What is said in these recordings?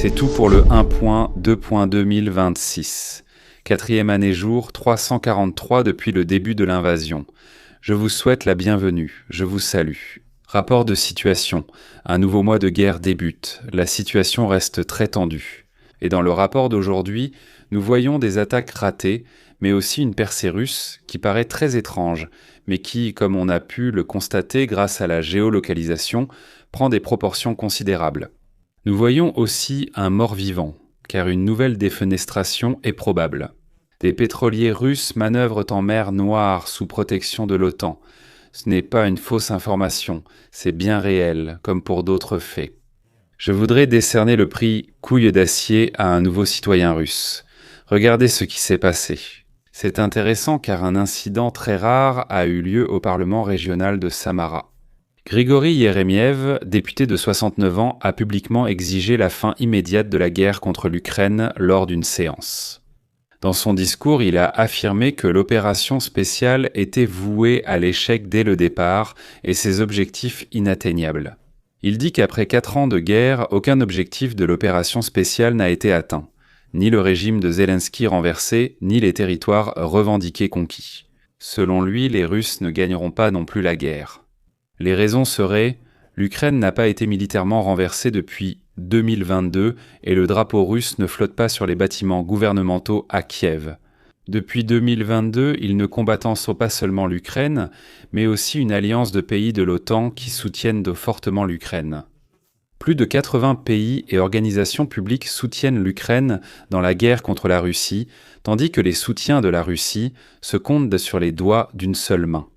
C'est tout pour le 1.2.2026. Quatrième année jour, 343 depuis le début de l'invasion. Je vous souhaite la bienvenue, je vous salue. Rapport de situation. Un nouveau mois de guerre débute. La situation reste très tendue. Et dans le rapport d'aujourd'hui, nous voyons des attaques ratées, mais aussi une percée russe qui paraît très étrange, mais qui, comme on a pu le constater grâce à la géolocalisation, prend des proportions considérables. Nous voyons aussi un mort-vivant, car une nouvelle défenestration est probable. Des pétroliers russes manœuvrent en mer Noire sous protection de l'OTAN. Ce n'est pas une fausse information, c'est bien réel, comme pour d'autres faits. Je voudrais décerner le prix Couille d'acier à un nouveau citoyen russe. Regardez ce qui s'est passé. C'est intéressant car un incident très rare a eu lieu au Parlement régional de Samara. Grigori Yeremiev, député de 69 ans, a publiquement exigé la fin immédiate de la guerre contre l'Ukraine lors d'une séance. Dans son discours, il a affirmé que l'opération spéciale était vouée à l'échec dès le départ et ses objectifs inatteignables. Il dit qu'après 4 ans de guerre, aucun objectif de l'opération spéciale n'a été atteint, ni le régime de Zelensky renversé, ni les territoires revendiqués conquis. Selon lui, les Russes ne gagneront pas non plus la guerre. Les raisons seraient « l'Ukraine n'a pas été militairement renversée depuis 2022 et le drapeau russe ne flotte pas sur les bâtiments gouvernementaux à Kiev. Depuis 2022, ils ne combattent pas seulement l'Ukraine, mais aussi une alliance de pays de l'OTAN qui soutiennent fortement l'Ukraine. Plus de 80 pays et organisations publiques soutiennent l'Ukraine dans la guerre contre la Russie, tandis que les soutiens de la Russie se comptent sur les doigts d'une seule main.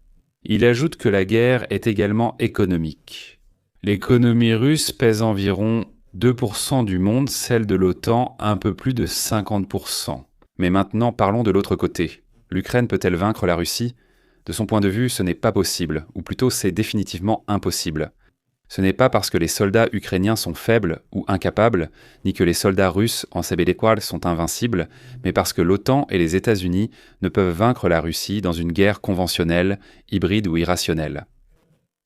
Il ajoute que la guerre est également économique. L'économie russe pèse environ 2% du monde, celle de l'OTAN un peu plus de 50%. Mais maintenant, parlons de l'autre côté. L'Ukraine peut-elle vaincre la Russie ? De son point de vue, ce n'est pas possible, ou plutôt c'est définitivement impossible. Ce n'est pas parce que les soldats ukrainiens sont faibles ou incapables, ni que les soldats russes en Sebelekwal sont invincibles, mais parce que l'OTAN et les États-Unis ne peuvent vaincre la Russie dans une guerre conventionnelle, hybride ou irrationnelle.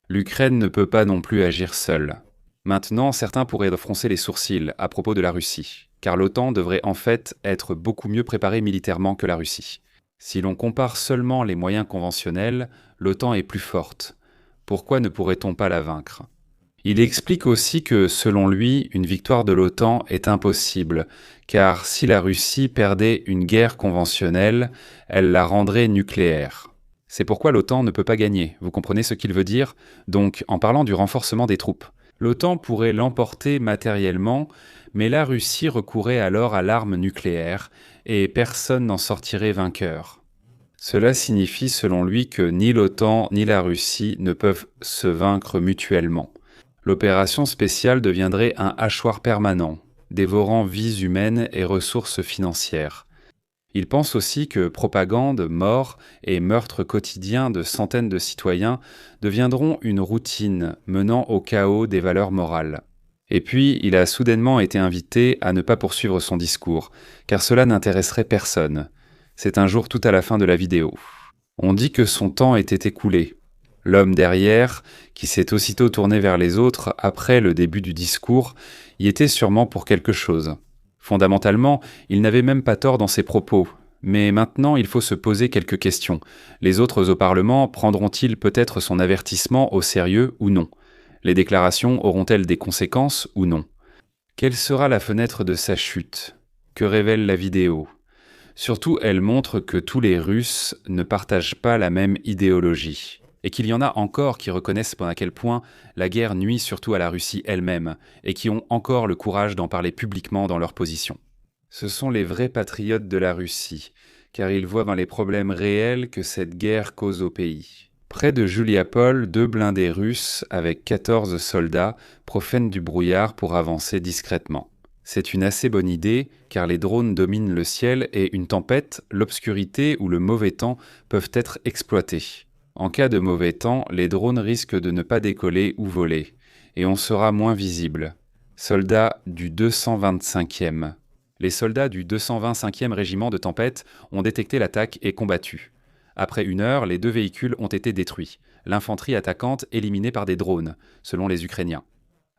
L'Ukraine ne peut pas non plus agir seule. Maintenant, certains pourraient froncer les sourcils à propos de la Russie, car l'OTAN devrait en fait être beaucoup mieux préparée militairement que la Russie. Si l'on compare seulement les moyens conventionnels, l'OTAN est plus forte. Pourquoi ne pourrait-on pas la vaincre ? Il explique aussi que, selon lui, une victoire de l'OTAN est impossible, car si la Russie perdait une guerre conventionnelle, elle la rendrait nucléaire. C'est pourquoi l'OTAN ne peut pas gagner, vous comprenez ce qu'il veut dire ? Donc, en parlant du renforcement des troupes, l'OTAN pourrait l'emporter matériellement, mais la Russie recourrait alors à l'arme nucléaire, et personne n'en sortirait vainqueur. Cela signifie, selon lui, que ni l'OTAN ni la Russie ne peuvent se vaincre mutuellement. L'opération spéciale deviendrait un hachoir permanent, dévorant vies humaines et ressources financières. Il pense aussi que propagande, mort et meurtres quotidiens de centaines de citoyens deviendront une routine menant au chaos des valeurs morales. Et puis, il a soudainement été invité à ne pas poursuivre son discours, car cela n'intéresserait personne. C'est un jour tout à la fin de la vidéo. On dit que son temps était écoulé. L'homme derrière, qui s'est aussitôt tourné vers les autres après le début du discours, y était sûrement pour quelque chose. Fondamentalement, il n'avait même pas tort dans ses propos. Mais maintenant, il faut se poser quelques questions. Les autres au Parlement prendront-ils peut-être son avertissement au sérieux ou non ? Les déclarations auront-elles des conséquences ou non ? Quelle sera la fenêtre de sa chute ? Que révèle la vidéo ? Surtout, elle montre que tous les Russes ne partagent pas la même idéologie. Et qu'il y en a encore qui reconnaissent à quel point la guerre nuit surtout à la Russie elle-même, et qui ont encore le courage d'en parler publiquement dans leur position. Ce sont les vrais patriotes de la Russie, car ils voient dans les problèmes réels que cette guerre cause au pays. Près de Juliapol, 2 blindés russes, avec 14 soldats, profènent du brouillard pour avancer discrètement. C'est une assez bonne idée, car les drones dominent le ciel et une tempête, l'obscurité ou le mauvais temps peuvent être exploités. En cas de mauvais temps, les drones risquent de ne pas décoller ou voler, et on sera moins visible. Soldats du 225e. Les soldats du 225e régiment de Tempête ont détecté l'attaque et combattu. Après 1 heure, les 2 véhicules ont été détruits. L'infanterie attaquante éliminée par des drones, selon les Ukrainiens.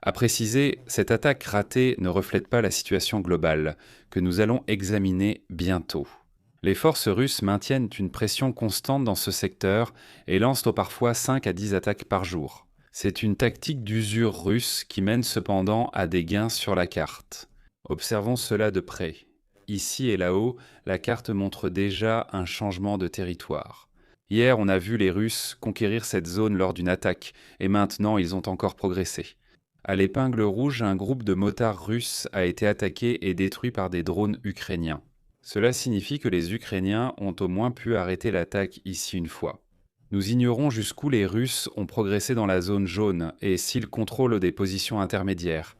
À préciser, cette attaque ratée ne reflète pas la situation globale, que nous allons examiner bientôt. Les forces russes maintiennent une pression constante dans ce secteur et lancent parfois 5 à 10 attaques par jour. C'est une tactique d'usure russe qui mène cependant à des gains sur la carte. Observons cela de près. Ici et là-haut, la carte montre déjà un changement de territoire. Hier, on a vu les Russes conquérir cette zone lors d'une attaque, et maintenant ils ont encore progressé. À l'épingle rouge, un groupe de motards russes a été attaqué et détruit par des drones ukrainiens. Cela signifie que les Ukrainiens ont au moins pu arrêter l'attaque ici une fois. Nous ignorons jusqu'où les Russes ont progressé dans la zone jaune et s'ils contrôlent des positions intermédiaires.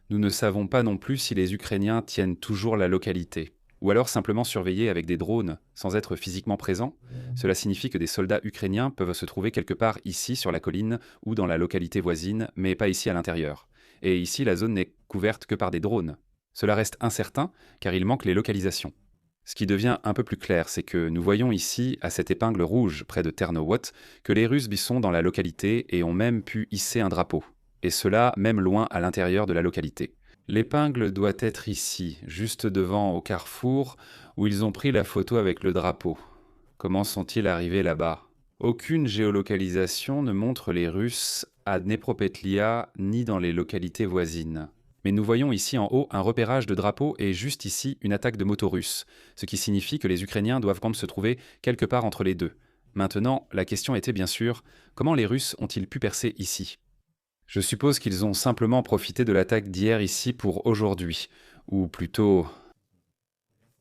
Nous ne savons pas non plus si les Ukrainiens tiennent toujours la localité, ou alors simplement surveiller avec des drones sans être physiquement présents. Cela signifie que des soldats ukrainiens peuvent se trouver quelque part ici sur la colline ou dans la localité voisine, mais pas ici à l'intérieur. Et ici, la zone n'est couverte que par des drones. Cela reste incertain car il manque les localisations. Ce qui devient un peu plus clair, c'est que nous voyons ici, à cette épingle rouge près de Ternowot, que les Russes sont dans la localité et ont même pu hisser un drapeau. Et cela même loin à l'intérieur de la localité. L'épingle doit être ici, juste devant au carrefour, où ils ont pris la photo avec le drapeau. Comment sont-ils arrivés là-bas? Aucune géolocalisation ne montre les Russes à Dnepropetlia ni dans les localités voisines. Mais nous voyons ici en haut un repérage de drapeau et juste ici une attaque de motos russes, ce qui signifie que les Ukrainiens doivent quand même se trouver quelque part entre les deux. Maintenant, la question était bien sûr, comment les Russes ont-ils pu percer ici? Je suppose qu'ils ont simplement profité de l'attaque d'hier ici pour aujourd'hui, ou plutôt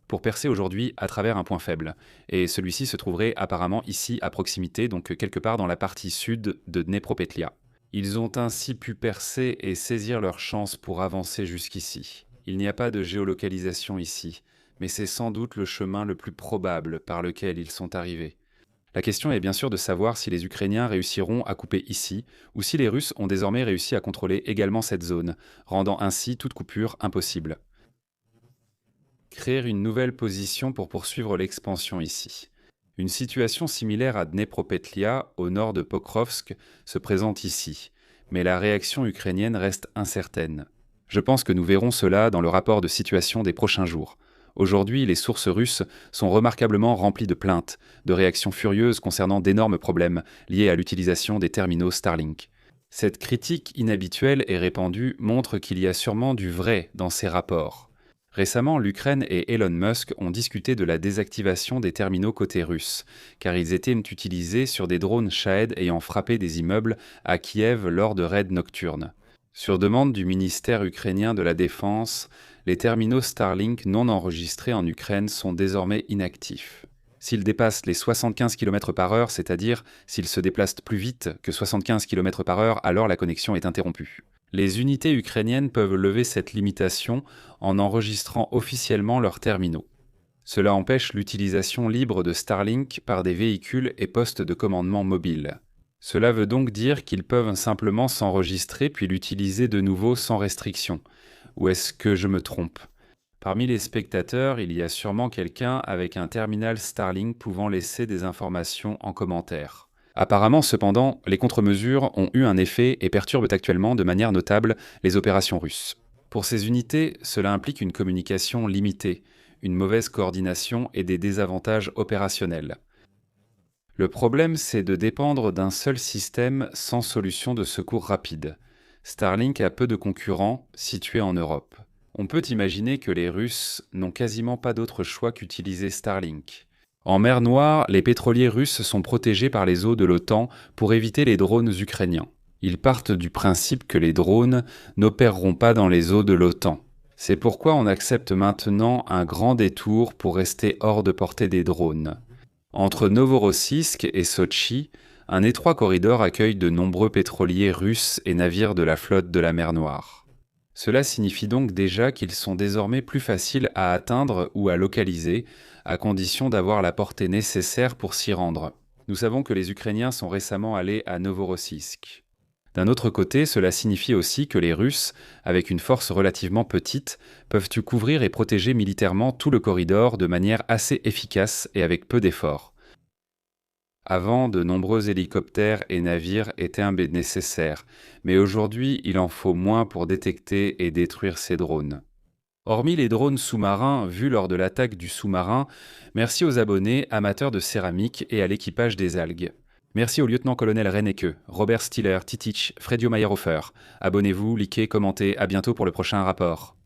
pour percer aujourd'hui à travers un point faible. Et celui-ci se trouverait apparemment ici à proximité, donc quelque part dans la partie sud de Dnepropetlia. Ils ont ainsi pu percer et saisir leur chance pour avancer jusqu'ici. Il n'y a pas de géolocalisation ici, mais c'est sans doute le chemin le plus probable par lequel ils sont arrivés. La question est bien sûr de savoir si les Ukrainiens réussiront à couper ici, ou si les Russes ont désormais réussi à contrôler également cette zone, rendant ainsi toute coupure impossible. Créer une nouvelle position pour poursuivre l'expansion ici. Une situation similaire à Dnepropetlia, au nord de Pokrovsk, se présente ici, mais la réaction ukrainienne reste incertaine. Je pense que nous verrons cela dans le rapport de situation des prochains jours. Aujourd'hui, les sources russes sont remarquablement remplies de plaintes, de réactions furieuses concernant d'énormes problèmes liés à l'utilisation des terminaux Starlink. Cette critique inhabituelle et répandue montre qu'il y a sûrement du vrai dans ces rapports. Récemment, l'Ukraine et Elon Musk ont discuté de la désactivation des terminaux côté russe, car ils étaient utilisés sur des drones Shahed ayant frappé des immeubles à Kiev lors de raids nocturnes. Sur demande du ministère ukrainien de la Défense, les terminaux Starlink non enregistrés en Ukraine sont désormais inactifs. S'ils dépassent les 75 km/h, c'est-à-dire s'ils se déplacent plus vite que 75 km/h, alors la connexion est interrompue. Les unités ukrainiennes peuvent lever cette limitation en enregistrant officiellement leurs terminaux. Cela empêche l'utilisation libre de Starlink par des véhicules et postes de commandement mobiles. Cela veut donc dire qu'ils peuvent simplement s'enregistrer puis l'utiliser de nouveau sans restriction. Ou est-ce que je me trompe? Parmi les spectateurs, il y a sûrement quelqu'un avec un terminal Starlink pouvant laisser des informations en commentaire. Apparemment, cependant, les contre-mesures ont eu un effet et perturbent actuellement de manière notable les opérations russes. Pour ces unités, cela implique une communication limitée, une mauvaise coordination et des désavantages opérationnels. Le problème, c'est de dépendre d'un seul système sans solution de secours rapide. Starlink a peu de concurrents situés en Europe. On peut imaginer que les Russes n'ont quasiment pas d'autre choix qu'utiliser Starlink. En mer Noire, les pétroliers russes sont protégés par les eaux de l'OTAN pour éviter les drones ukrainiens. Ils partent du principe que les drones n'opéreront pas dans les eaux de l'OTAN. C'est pourquoi on accepte maintenant un grand détour pour rester hors de portée des drones. Entre Novorossiysk et Sotchi, un étroit corridor accueille de nombreux pétroliers russes et navires de la flotte de la mer Noire. Cela signifie donc déjà qu'ils sont désormais plus faciles à atteindre ou à localiser, à condition d'avoir la portée nécessaire pour s'y rendre. Nous savons que les Ukrainiens sont récemment allés à Novorossiysk. D'un autre côté, cela signifie aussi que les Russes, avec une force relativement petite, peuvent couvrir et protéger militairement tout le corridor de manière assez efficace et avec peu d'efforts. Avant, de nombreux hélicoptères et navires étaient nécessaires, mais aujourd'hui, il en faut moins pour détecter et détruire ces drones. Hormis les drones sous-marins vus lors de l'attaque du sous-marin, merci aux abonnés, amateurs de céramique et à l'équipage des algues. Merci au lieutenant-colonel Rennecke, Robert Stiller, Titich, Fredio Meyerhofer. Abonnez-vous, likez, commentez, à bientôt pour le prochain rapport.